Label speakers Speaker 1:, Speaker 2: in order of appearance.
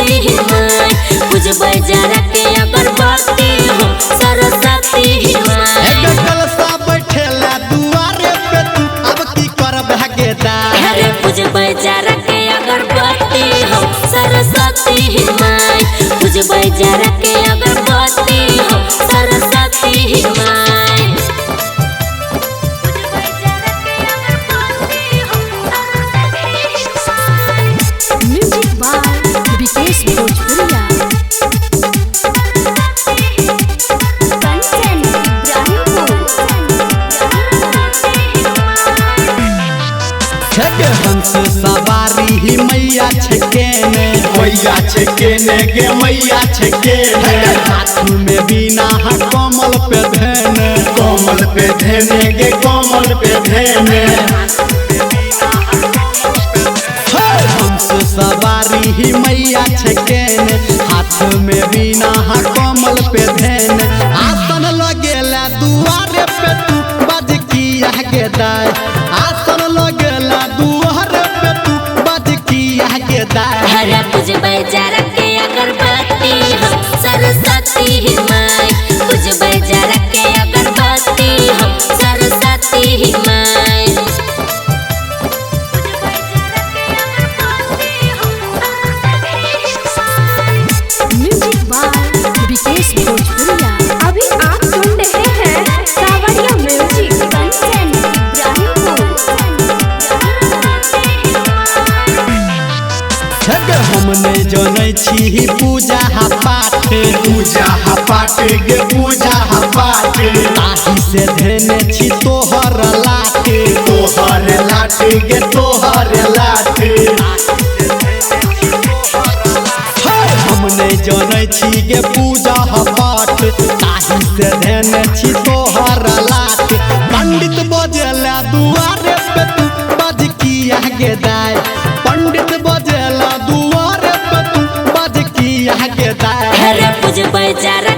Speaker 1: सरस्वती माई पूजबै जरा के अगरबत्ती हो सरस्वती माई
Speaker 2: कलसा बैठेला दुआरे पे तू अब की करब गेदार
Speaker 1: अरे पूजबै जरा के अगरबत्ती हो सरस्वती माई पूजबै जरा के अगरबत्ती हो सरस्वती माई
Speaker 3: म्यूजिक बाय विकेश भोजपुरिया कंचन
Speaker 2: हंस सवारी ही मैया छकेने
Speaker 4: गे मैया छकेने
Speaker 2: हाथ में बिना कमल पे धने
Speaker 4: कोमल पे धेने गे कोमल पे धेने
Speaker 2: हंस सवारी ही मैया छकेने हाथ में बिना कमल पे धने आसन लगेला दुआरे पे तू बज किया गेदाय आसन लगेला दुआरे पे तू बज किया गेदाय
Speaker 1: हरे पूजबै जरा के अगरबत्ती हो सरस्वती माई पूजबै जरा के अगरबत्ती हो सरस्वती माई
Speaker 3: म्यूजिक बाय विकेश भोजपुरिया। अभी आप सुन रहे हैं सावरिया म्यूजिक कंचन
Speaker 2: हम नहीं जानै छी पूजा पाठ
Speaker 4: गे पूजा पाठ
Speaker 2: ताही से धेने छी तोहर लाठ
Speaker 4: तोहर लाठ गे तोहर लाठ
Speaker 2: हम नहीं जानै छी गे पूजा पाठ ताही से धेने छी तोहर लाठ पंडित बजेला दुआरे पे तू बज किया गेदाय पंडित बजेला दुआरे पे तू बज किया गेदाय
Speaker 1: हरे पूजबै जरा